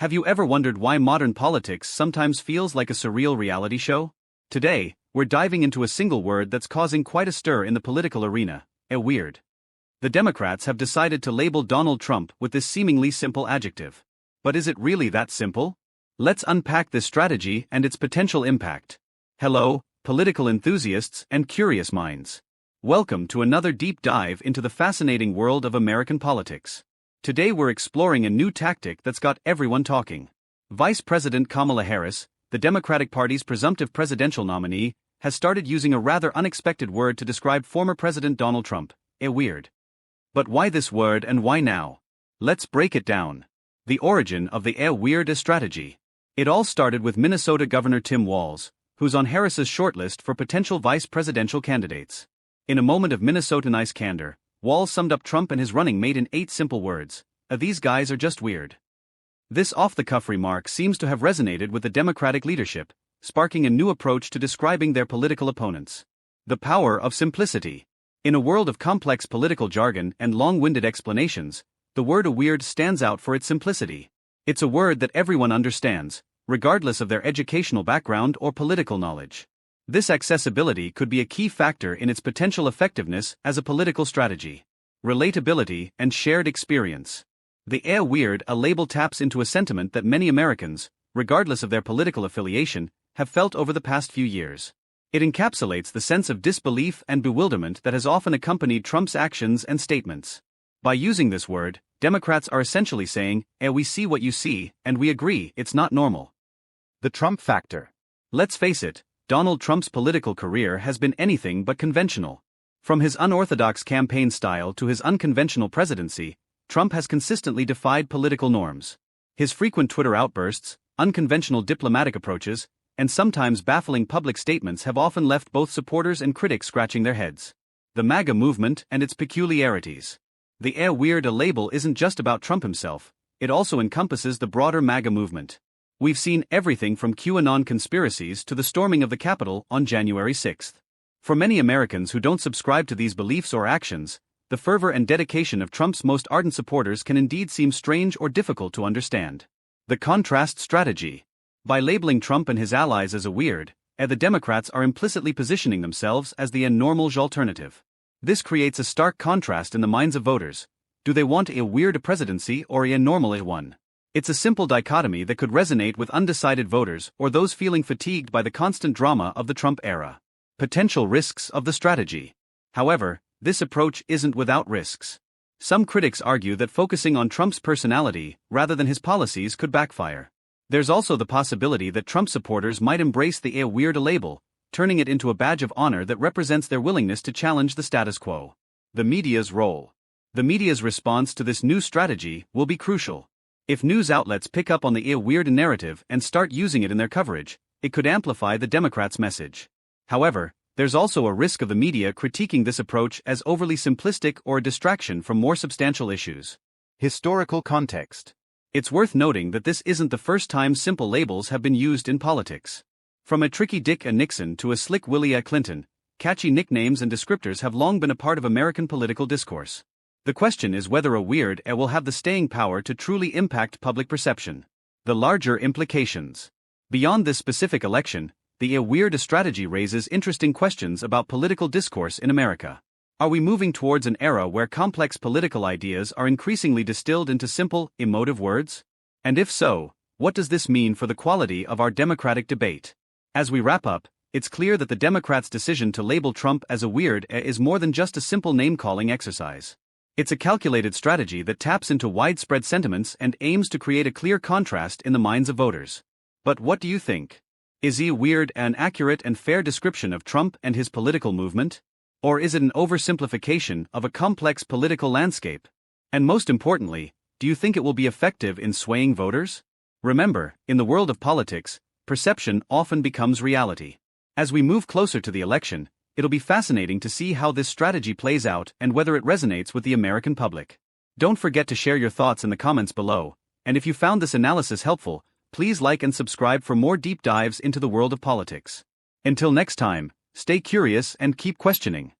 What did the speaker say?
Have you ever wondered why modern politics sometimes feels like a surreal reality show? Today, we're diving into a single word that's causing quite a stir in the political arena: weird. The Democrats have decided to label Donald Trump with this seemingly simple adjective. But is it really that simple? Let's unpack this strategy and its potential impact. Hello, political enthusiasts and curious minds. Welcome to another deep dive into the fascinating world of American politics. Today we're exploring a new tactic that's got everyone talking. Vice President Kamala Harris, the Democratic Party's presumptive presidential nominee, has started using a rather unexpected word to describe former President Donald Trump: weird. But why this word and why now? Let's break it down. The origin of the weird strategy. It all started with Minnesota Governor Tim Walz, who's on Harris's shortlist for potential vice presidential candidates. In a moment of Minnesotanized candor, Walz summed up Trump and his running mate in 8 simple words: these guys are just weird. This off-the-cuff remark seems to have resonated with the Democratic leadership, sparking a new approach to describing their political opponents. The power of simplicity. In a world of complex political jargon and long-winded explanations, the word weird stands out for its simplicity. It's a word that everyone understands, regardless of their educational background or political knowledge. This accessibility could be a key factor in its potential effectiveness as a political strategy. Relatability and shared experience. The weird label taps into a sentiment that many Americans, regardless of their political affiliation, have felt over the past few years. It encapsulates the sense of disbelief and bewilderment that has often accompanied Trump's actions and statements. By using this word, Democrats are essentially saying, we see what you see, and we agree it's not normal. The Trump factor. Let's face it, Donald Trump's political career has been anything but conventional. From his unorthodox campaign style to his unconventional presidency, Trump has consistently defied political norms. His frequent Twitter outbursts, unconventional diplomatic approaches, and sometimes baffling public statements have often left both supporters and critics scratching their heads. The MAGA movement and its peculiarities. The weird label isn't just about Trump himself, it also encompasses the broader MAGA movement. We've seen everything from QAnon conspiracies to the storming of the Capitol on January 6th. For many Americans who don't subscribe to these beliefs or actions, the fervor and dedication of Trump's most ardent supporters can indeed seem strange or difficult to understand. The contrast strategy. By labeling Trump and his allies as weird, the Democrats are implicitly positioning themselves as the normal alternative. This creates a stark contrast in the minds of voters. Do they want a weird presidency or a normal one? It's a simple dichotomy that could resonate with undecided voters or those feeling fatigued by the constant drama of the Trump era. Potential risks of the strategy. However, this approach isn't without risks. Some critics argue that focusing on Trump's personality rather than his policies could backfire. There's also the possibility that Trump supporters might embrace the weird label, turning it into a badge of honor that represents their willingness to challenge the status quo. The media's role. The media's response to this new strategy will be crucial. If news outlets pick up on the weird narrative and start using it in their coverage, it could amplify the Democrats' message. However, there's also a risk of the media critiquing this approach as overly simplistic or a distraction from more substantial issues. Historical context. It's worth noting that this isn't the first time simple labels have been used in politics. From a tricky Dick Nixon to a slick Willie Clinton, catchy nicknames and descriptors have long been a part of American political discourse. The question is whether a weird will have the staying power to truly impact public perception. The larger implications. Beyond this specific election, the weird strategy raises interesting questions about political discourse in America. Are we moving towards an era where complex political ideas are increasingly distilled into simple, emotive words? And if so, what does this mean for the quality of our democratic debate? As we wrap up, it's clear that the Democrats' decision to label Trump as a weird is more than just a simple name-calling exercise. It's a calculated strategy that taps into widespread sentiments and aims to create a clear contrast in the minds of voters. But what do you think? Is weird an accurate and fair description of Trump and his political movement? Or is it an oversimplification of a complex political landscape? And most importantly, do you think it will be effective in swaying voters? Remember, in the world of politics, perception often becomes reality. As we move closer to the election, it'll be fascinating to see how this strategy plays out and whether it resonates with the American public. Don't forget to share your thoughts in the comments below, and if you found this analysis helpful, please like and subscribe for more deep dives into the world of politics. Until next time, stay curious and keep questioning.